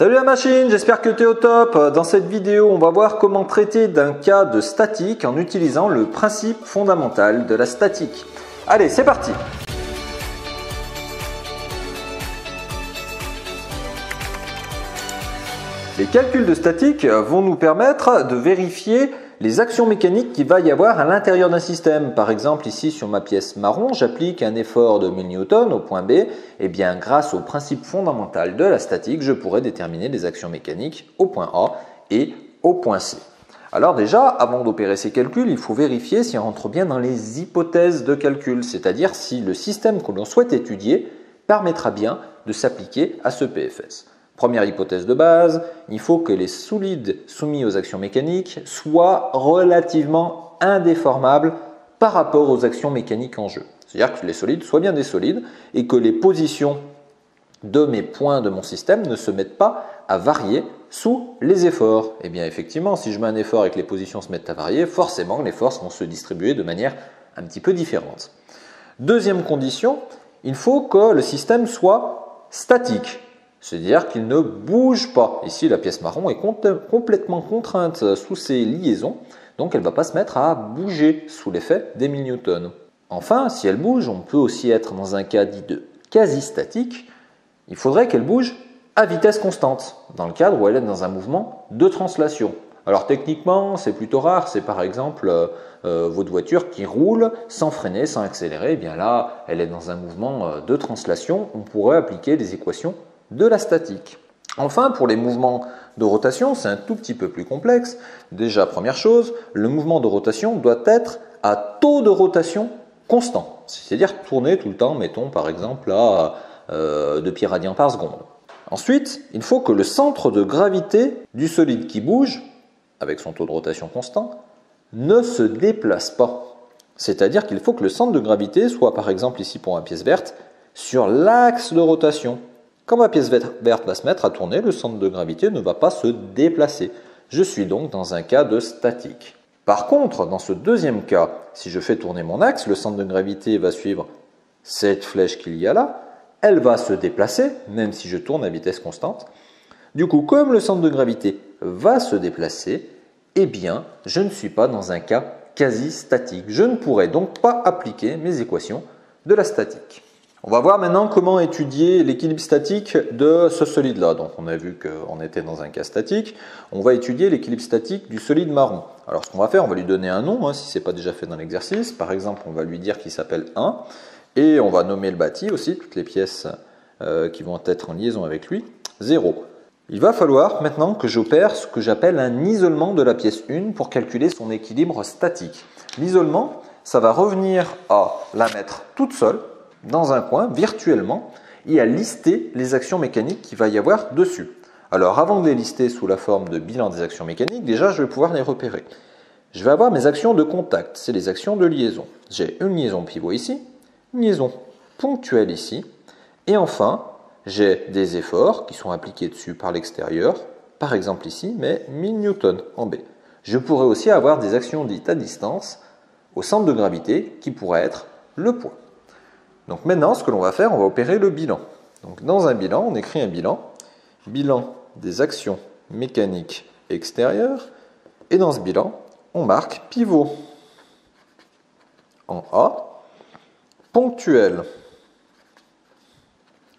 Salut la machine, j'espère que tu es au top. Dans cette vidéo, on va voir comment traiter d'un cas de statique en utilisant le principe fondamental de la statique. Allez, c'est parti! Les calculs de statique vont nous permettre de vérifier les actions mécaniques qu'il va y avoir à l'intérieur d'un système. Par exemple, ici sur ma pièce marron, j'applique un effort de 1000 Newton au point B. Et bien, grâce au principe fondamental de la statique, je pourrais déterminer les actions mécaniques au point A et au point C. Alors déjà, avant d'opérer ces calculs, il faut vérifier si on rentre bien dans les hypothèses de calcul, c'est-à-dire si le système que l'on souhaite étudier permettra bien de s'appliquer à ce PFS. Première hypothèse de base, il faut que les solides soumis aux actions mécaniques soient relativement indéformables par rapport aux actions mécaniques en jeu. C'est-à-dire que les solides soient bien des solides et que les positions de mes points de mon système ne se mettent pas à varier sous les efforts. Et bien effectivement, si je mets un effort et que les positions se mettent à varier, forcément les forces vont se distribuer de manière un petit peu différente. Deuxième condition, il faut que le système soit statique. C'est-à-dire qu'il ne bouge pas. Ici, la pièce marron est complètement contrainte sous ses liaisons, donc elle ne va pas se mettre à bouger sous l'effet des 1000 Newton. Enfin, si elle bouge, on peut aussi être dans un cas dit de quasi-statique. Il faudrait qu'elle bouge à vitesse constante, dans le cadre où elle est dans un mouvement de translation. Alors techniquement, c'est plutôt rare, c'est par exemple votre voiture qui roule sans freiner, sans accélérer. Et bien là, elle est dans un mouvement de translation, on pourrait appliquer les équations de la statique. Enfin, pour les mouvements de rotation, c'est un tout petit peu plus complexe. Déjà, première chose, le mouvement de rotation doit être à taux de rotation constant. C'est-à-dire tourner tout le temps, mettons par exemple à 2 pieds radians par seconde. Ensuite, il faut que le centre de gravité du solide qui bouge, avec son taux de rotation constant, ne se déplace pas. C'est-à-dire qu'il faut que le centre de gravité soit, par exemple ici pour ma pièce verte, sur l'axe de rotation. Quand ma pièce verte va se mettre à tourner, le centre de gravité ne va pas se déplacer. Je suis donc dans un cas de statique. Par contre, dans ce deuxième cas, si je fais tourner mon axe, le centre de gravité va suivre cette flèche qu'il y a là. Elle va se déplacer, même si je tourne à vitesse constante. Du coup, comme le centre de gravité va se déplacer, eh bien, je ne suis pas dans un cas quasi statique. Je ne pourrai donc pas appliquer mes équations de la statique. On va voir maintenant comment étudier l'équilibre statique de ce solide-là. Donc on a vu qu'on était dans un cas statique. On va étudier l'équilibre statique du solide marron. Alors ce qu'on va faire, on va lui donner un nom, si ce n'est pas déjà fait dans l'exercice. Par exemple, on va lui dire qu'il s'appelle 1. Et on va nommer le bâti aussi, toutes les pièces qui vont être en liaison avec lui, 0. Il va falloir maintenant que j'opère ce que j'appelle un isolement de la pièce 1 pour calculer son équilibre statique. L'isolement, ça va revenir à la mettre toute seule, dans un coin, virtuellement, et à lister les actions mécaniques qu'il va y avoir dessus. Alors, avant de les lister sous la forme de bilan des actions mécaniques, déjà, je vais pouvoir les repérer. Je vais avoir mes actions de contact, c'est les actions de liaison. J'ai une liaison pivot ici, une liaison ponctuelle ici, et enfin, j'ai des efforts qui sont appliqués dessus par l'extérieur, par exemple ici, mais 1000 Newton en B. Je pourrais aussi avoir des actions dites à distance au centre de gravité qui pourrait être le poids. Donc maintenant, ce que l'on va faire, on va opérer le bilan. Donc dans un bilan, on écrit un bilan, bilan des actions mécaniques extérieures, et dans ce bilan, on marque pivot en A, ponctuel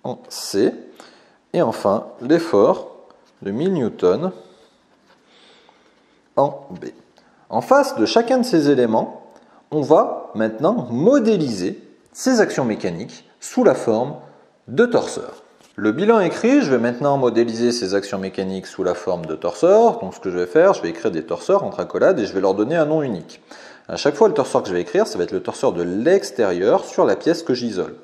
en C, et enfin l'effort de 1000 Newton en B. En face de chacun de ces éléments, on va maintenant modéliser ces actions mécaniques sous la forme de torseurs. Le bilan écrit, je vais maintenant modéliser ces actions mécaniques sous la forme de torseurs. Donc ce que je vais faire, je vais écrire des torseurs entre accolades et je vais leur donner un nom unique. À chaque fois, le torseur que je vais écrire, ça va être le torseur de l'extérieur sur la pièce que j'isole.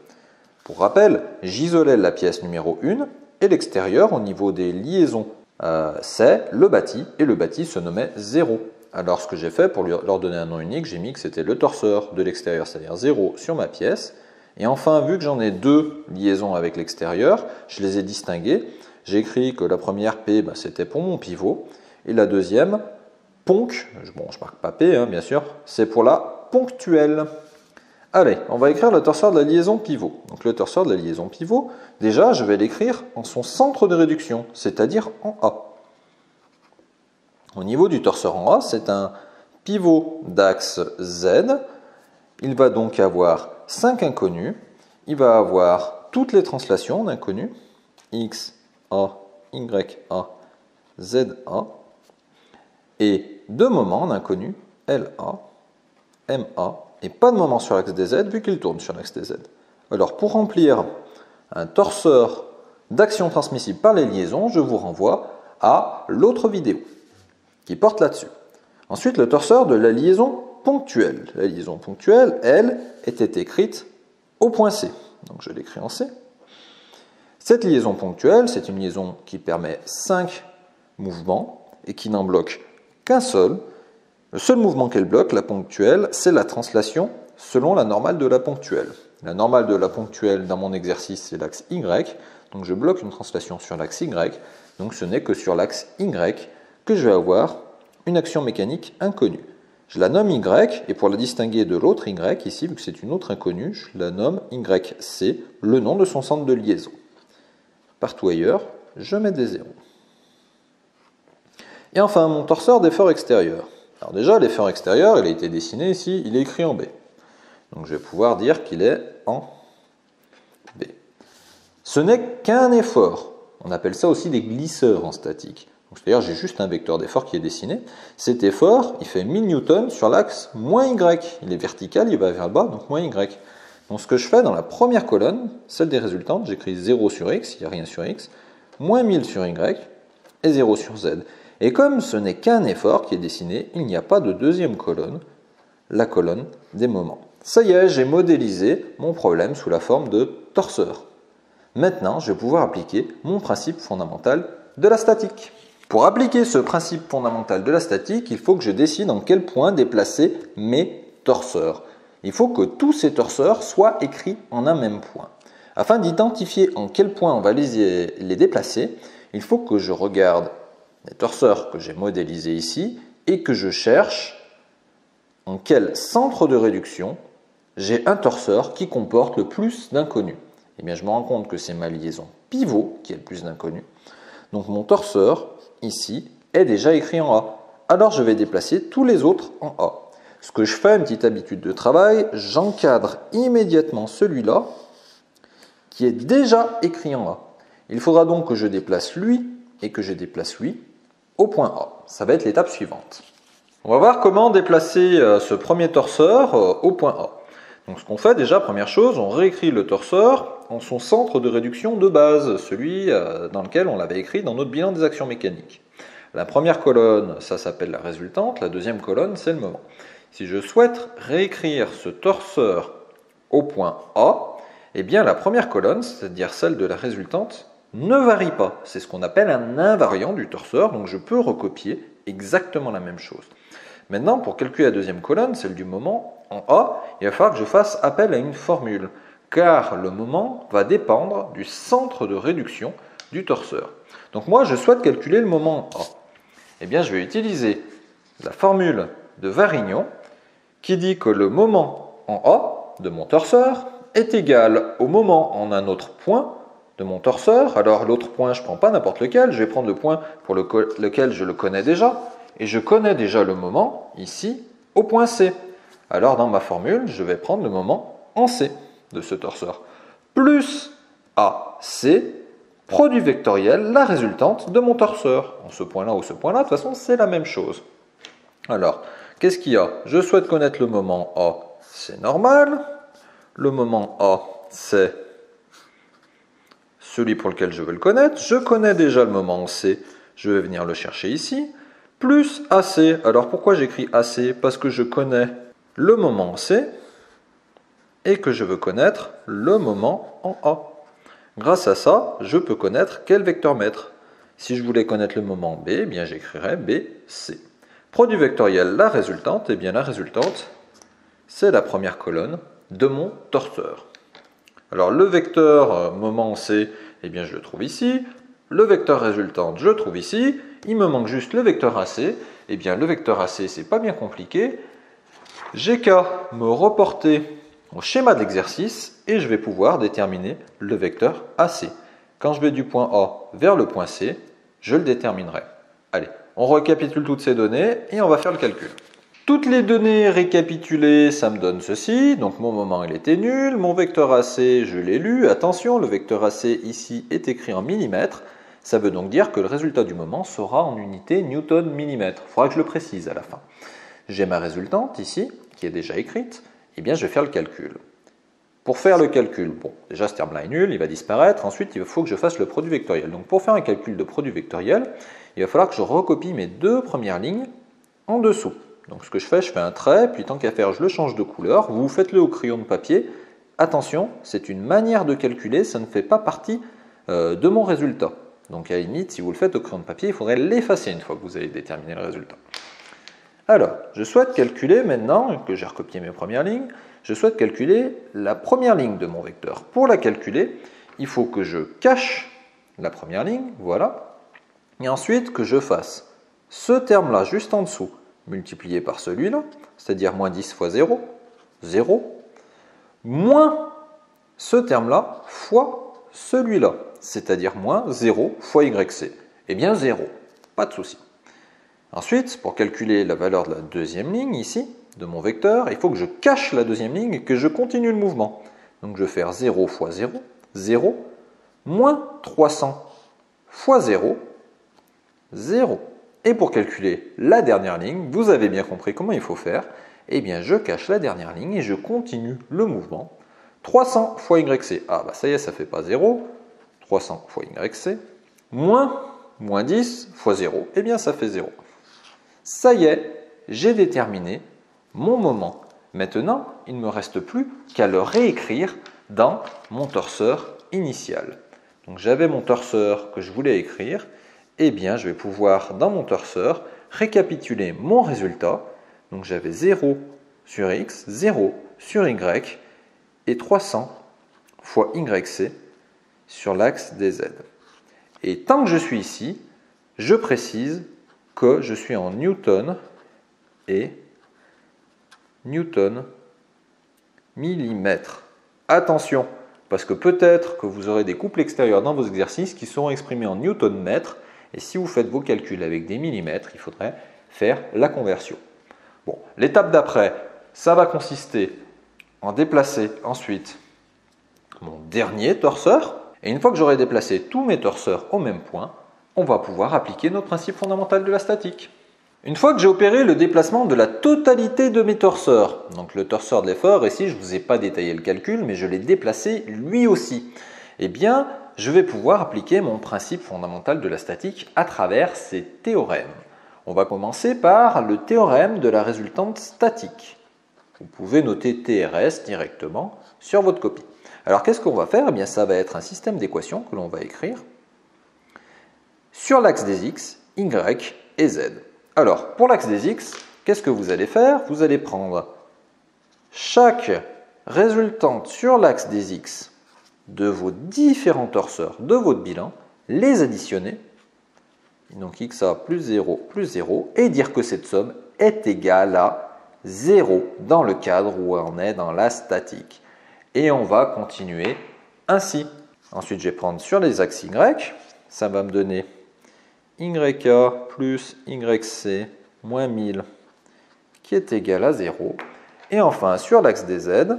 Pour rappel, j'isolais la pièce numéro 1 et l'extérieur au niveau des liaisons, c'est le bâti et le bâti se nommait 0. Alors ce que j'ai fait pour leur donner un nom unique, j'ai mis que c'était le torseur de l'extérieur, c'est-à-dire 0 sur ma pièce. Et enfin, vu que j'en ai deux liaisons avec l'extérieur, je les ai distinguées. J'ai écrit que la première P, c'était pour mon pivot, et la deuxième, ponc, bon je marque pas P bien sûr, c'est pour la ponctuelle. Allez, on va écrire le torseur de la liaison pivot. Donc le torseur de la liaison pivot, déjà, je vais l'écrire en son centre de réduction, c'est-à-dire en A. Au niveau du torseur en A, c'est un pivot d'axe Z. Il va donc avoir 5 inconnus. Il va avoir toutes les translations d'inconnus, X, A, Y, A, Z, A, et 2 moments d'inconnus, LA, MA, et pas de moment sur l'axe des Z vu qu'il tourne sur l'axe des Z. Alors pour remplir un torseur d'action transmissible par les liaisons, je vous renvoie à l'autre vidéo qui porte là-dessus. Ensuite, le torseur de la liaison ponctuelle. La liaison ponctuelle, elle, était écrite au point C. Donc je l'écris en C. Cette liaison ponctuelle, c'est une liaison qui permet 5 mouvements et qui n'en bloque qu'un seul. Le seul mouvement qu'elle bloque, la ponctuelle, c'est la translation selon la normale de la ponctuelle. La normale de la ponctuelle dans mon exercice, c'est l'axe Y. Donc je bloque une translation sur l'axe Y. Donc ce n'est que sur l'axe Y que je vais avoir une action mécanique inconnue. Je la nomme Y, et pour la distinguer de l'autre Y, ici, vu que c'est une autre inconnue, je la nomme YC, le nom de son centre de liaison. Partout ailleurs, je mets des zéros. Et enfin, mon torseur d'effort extérieur. Alors déjà, l'effort extérieur, il a été dessiné ici, il est écrit en B. Donc je vais pouvoir dire qu'il est en B. Ce n'est qu'un effort. On appelle ça aussi des glisseurs en statique. C'est-à-dire j'ai juste un vecteur d'effort qui est dessiné. Cet effort, il fait 1000 newtons sur l'axe moins Y. Il est vertical, il va vers le bas, donc moins Y. Donc ce que je fais dans la première colonne, celle des résultantes, j'écris 0 sur X, il n'y a rien sur X, moins 1000 sur Y et 0 sur Z. Et comme ce n'est qu'un effort qui est dessiné, il n'y a pas de deuxième colonne, la colonne des moments. Ça y est, j'ai modélisé mon problème sous la forme de torseur. Maintenant, je vais pouvoir appliquer mon principe fondamental de la statique. Pour appliquer ce principe fondamental de la statique, il faut que je décide en quel point déplacer mes torseurs. Il faut que tous ces torseurs soient écrits en un même point. Afin d'identifier en quel point on va les déplacer, il faut que je regarde les torseurs que j'ai modélisés ici et que je cherche en quel centre de réduction j'ai un torseur qui comporte le plus d'inconnus. Eh bien, je me rends compte que c'est ma liaison pivot qui a le plus d'inconnus. Donc mon torseur, ici, est déjà écrit en A. Alors je vais déplacer tous les autres en A. Ce que je fais, une petite habitude de travail, j'encadre immédiatement celui-là qui est déjà écrit en A. Il faudra donc que je déplace lui et que je déplace lui au point A. Ça va être l'étape suivante. On va voir comment déplacer ce premier torseur au point A. Donc ce qu'on fait déjà, première chose, on réécrit le torseur en son centre de réduction de base, celui dans lequel on l'avait écrit dans notre bilan des actions mécaniques. La première colonne, ça s'appelle la résultante, la deuxième colonne, c'est le moment. Si je souhaite réécrire ce torseur au point A, eh bien la première colonne, c'est-à-dire celle de la résultante, ne varie pas. C'est ce qu'on appelle un invariant du torseur, donc je peux recopier exactement la même chose. Maintenant, pour calculer la deuxième colonne, celle du moment, en A, il va falloir que je fasse appel à une formule, car le moment va dépendre du centre de réduction du torseur. Donc moi, je souhaite calculer le moment en A. Eh bien, je vais utiliser la formule de Varignon, qui dit que le moment en A de mon torseur est égal au moment en un autre point de mon torseur. Alors l'autre point, je ne prends pas n'importe lequel, je vais prendre le point pour lequel je le connais déjà, et je connais déjà le moment, ici, au point C. Alors dans ma formule, je vais prendre le moment en C de ce torseur, plus AC, produit vectoriel, la résultante de mon torseur. En ce point-là ou ce point-là, de toute façon, c'est la même chose. Alors, qu'est-ce qu'il y a? Je souhaite connaître le moment A, c'est normal. Le moment A, c'est celui pour lequel je veux le connaître. Je connais déjà le moment C, je vais venir le chercher ici. Plus AC. Alors pourquoi j'écris AC? Parce que je connais le moment C et que je veux connaître le moment en A. Grâce à ça, je peux connaître quel vecteur mettre. Si je voulais connaître le moment B, eh bien j'écrirais BC. Produit vectoriel, la résultante, eh bien la résultante, c'est la première colonne de mon torseur. Alors le vecteur moment C, eh bien je le trouve ici. Le vecteur résultante, je le trouve ici. Il me manque juste le vecteur AC. Eh bien le vecteur AC, c'est pas bien compliqué. J'ai qu'à me reporter au schéma de l'exercice et je vais pouvoir déterminer le vecteur AC. Quand je vais du point A vers le point C, je le déterminerai. Allez, on récapitule toutes ces données et on va faire le calcul. Toutes les données récapitulées, ça me donne ceci. Donc mon moment, il était nul. Mon vecteur AC, je l'ai lu. Attention, le vecteur AC ici est écrit en millimètres. Ça veut donc dire que le résultat du moment sera en unité newton-millimètre. Il faudra que je le précise à la fin. J'ai ma résultante ici, qui est déjà écrite. Eh bien, je vais faire le calcul. Pour faire le calcul, bon, déjà ce terme-là est nul, il va disparaître. Ensuite, il faut que je fasse le produit vectoriel. Donc pour faire un calcul de produit vectoriel, il va falloir que je recopie mes deux premières lignes en dessous. Donc ce que je fais un trait, puis tant qu'à faire, je le change de couleur. Vous faites-le au crayon de papier. Attention, c'est une manière de calculer, ça ne fait pas partie de mon résultat. Donc à la limite, si vous le faites au crayon de papier, il faudrait l'effacer une fois que vous avez déterminé le résultat. Alors, je souhaite calculer maintenant, que j'ai recopié mes premières lignes, je souhaite calculer la première ligne de mon vecteur. Pour la calculer, il faut que je cache la première ligne, voilà, et ensuite que je fasse ce terme-là juste en dessous, multiplié par celui-là, c'est-à-dire moins 10 fois 0, 0, moins ce terme-là fois celui-là, c'est-à-dire moins 0 fois YC. Eh bien 0, pas de souci. Ensuite, pour calculer la valeur de la deuxième ligne ici, de mon vecteur, il faut que je cache la deuxième ligne et que je continue le mouvement. Donc je vais faire 0 fois 0, 0, moins 300 fois 0, 0. Et pour calculer la dernière ligne, vous avez bien compris comment il faut faire. Eh bien, je cache la dernière ligne et je continue le mouvement. 300 fois YC. Ah, bah ça y est, ça ne fait pas 0. 300 fois YC. Moins 10 fois 0. Eh bien, ça fait 0. Ça y est, j'ai déterminé mon moment. Maintenant, il ne me reste plus qu'à le réécrire dans mon torseur initial. Donc, j'avais mon torseur que je voulais écrire. Eh bien, je vais pouvoir, dans mon torseur, récapituler mon résultat. Donc, j'avais 0 sur x, 0 sur y et 300 fois YC sur l'axe des Z. Et tant que je suis ici, je précise que je suis en Newton et Newton millimètre. Attention, parce que peut-être que vous aurez des couples extérieurs dans vos exercices qui seront exprimés en Newton mètre. Et si vous faites vos calculs avec des millimètres, il faudrait faire la conversion. Bon, l'étape d'après, ça va consister en déplacer ensuite mon dernier torseur. Et une fois que j'aurai déplacé tous mes torseurs au même point, on va pouvoir appliquer notre principe fondamental de la statique. Une fois que j'ai opéré le déplacement de la totalité de mes torseurs, donc le torseur de l'effort, ici je ne vous ai pas détaillé le calcul, mais je l'ai déplacé lui aussi, eh bien je vais pouvoir appliquer mon principe fondamental de la statique à travers ces théorèmes. On va commencer par le théorème de la résultante statique. Vous pouvez noter TRS directement sur votre copie. Alors qu'est-ce qu'on va faire? Eh bien ça va être un système d'équations que l'on va écrire sur l'axe des X, Y et Z. Alors, pour l'axe des X, qu'est-ce que vous allez faire? Vous allez prendre chaque résultante sur l'axe des X de vos différents torseurs de votre bilan, les additionner, donc XA plus 0, et dire que cette somme est égale à 0 dans le cadre où on est dans la statique. Et on va continuer ainsi. Ensuite, je vais prendre sur les axes Y, ça va me donner YA plus YC moins 1000 qui est égal à 0. Et enfin, sur l'axe des Z,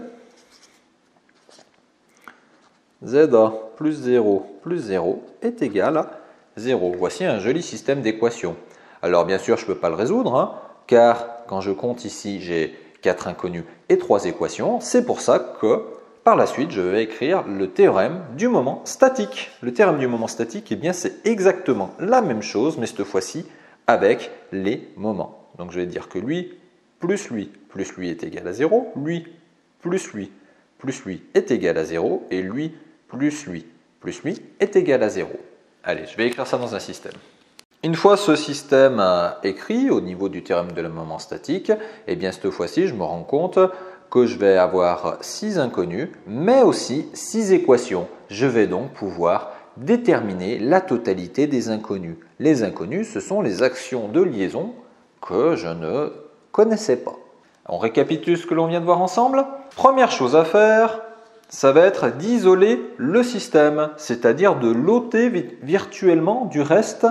ZA plus 0 est égal à 0. Voici un joli système d'équations. Alors bien sûr, je ne peux pas le résoudre, car quand je compte ici, j'ai 4 inconnus et 3 équations. C'est pour ça que par la suite, je vais écrire le théorème du moment statique. Le théorème du moment statique, eh bien, c'est exactement la même chose, mais cette fois-ci avec les moments. Donc je vais dire que lui plus lui est égal à 0, lui plus lui est égal à 0, et lui plus lui est égal à 0. Allez, je vais écrire ça dans un système. Une fois ce système écrit au niveau du théorème de la moment statique, eh bien cette fois-ci, je me rends compte que je vais avoir 6 inconnus, mais aussi 6 équations. Je vais donc pouvoir déterminer la totalité des inconnus. Les inconnus, ce sont les actions de liaison que je ne connaissais pas. On récapitule ce que l'on vient de voir ensemble. Première chose à faire, ça va être d'isoler le système, c'est-à-dire de l'ôter virtuellement du reste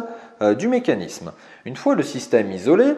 du mécanisme. Une fois le système isolé,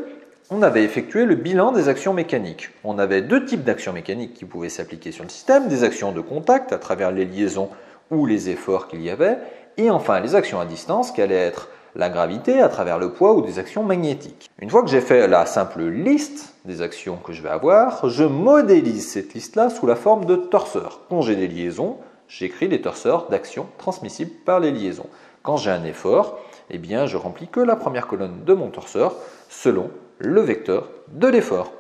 on avait effectué le bilan des actions mécaniques. On avait deux types d'actions mécaniques qui pouvaient s'appliquer sur le système, des actions de contact à travers les liaisons ou les efforts qu'il y avait, et enfin les actions à distance qui allaient être la gravité à travers le poids ou des actions magnétiques. Une fois que j'ai fait la simple liste des actions que je vais avoir, je modélise cette liste-là sous la forme de torseurs. Quand j'ai des liaisons, j'écris les torseurs d'actions transmissibles par les liaisons. Quand j'ai un effort, eh bien, je remplis que la première colonne de mon torseur selon le vecteur de l'effort.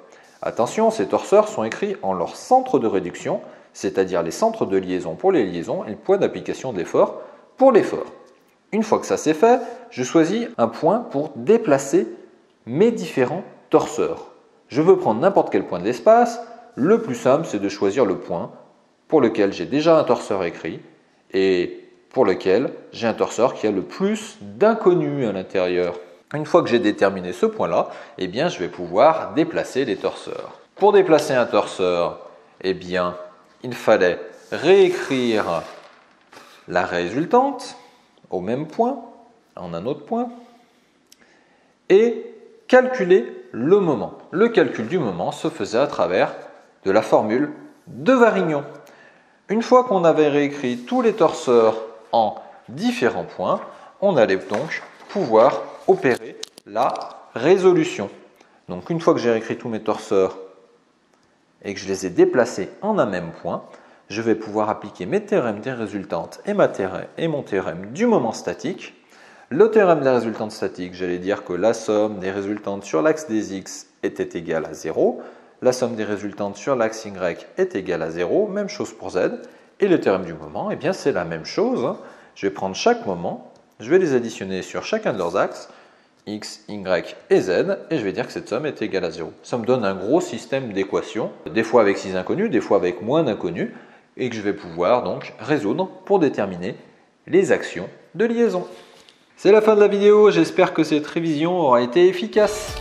Attention, ces torseurs sont écrits en leur centre de réduction, c'est-à-dire les centres de liaison pour les liaisons et le point d'application de l'effort pour l'effort. Une fois que ça c'est fait, je choisis un point pour déplacer mes différents torseurs. Je veux prendre n'importe quel point de l'espace. Le plus simple, c'est de choisir le point pour lequel j'ai déjà un torseur écrit et pour lequel j'ai un torseur qui a le plus d'inconnus à l'intérieur. Une fois que j'ai déterminé ce point-là, eh bien, je vais pouvoir déplacer les torseurs. Pour déplacer un torseur, eh bien, il fallait réécrire la résultante au même point, en un autre point, et calculer le moment. Le calcul du moment se faisait à travers de la formule de Varignon. Une fois qu'on avait réécrit tous les torseurs en différents points, on allait donc pouvoir opérer la résolution. Donc une fois que j'ai réécrit tous mes torseurs et que je les ai déplacés en un même point, je vais pouvoir appliquer mes théorèmes des résultantes et mon théorème du moment statique. Le théorème des résultantes statiques, j'allais dire que la somme des résultantes sur l'axe des x était égale à 0. La somme des résultantes sur l'axe y est égale à 0. Même chose pour z. Et le théorème du moment, eh bien c'est la même chose. Je vais prendre chaque moment, je vais les additionner sur chacun de leurs axes, x, y et z, et je vais dire que cette somme est égale à 0. Ça me donne un gros système d'équations, des fois avec 6 inconnus, des fois avec moins d'inconnus, et que je vais pouvoir donc résoudre pour déterminer les actions de liaison. C'est la fin de la vidéo, j'espère que cette révision aura été efficace.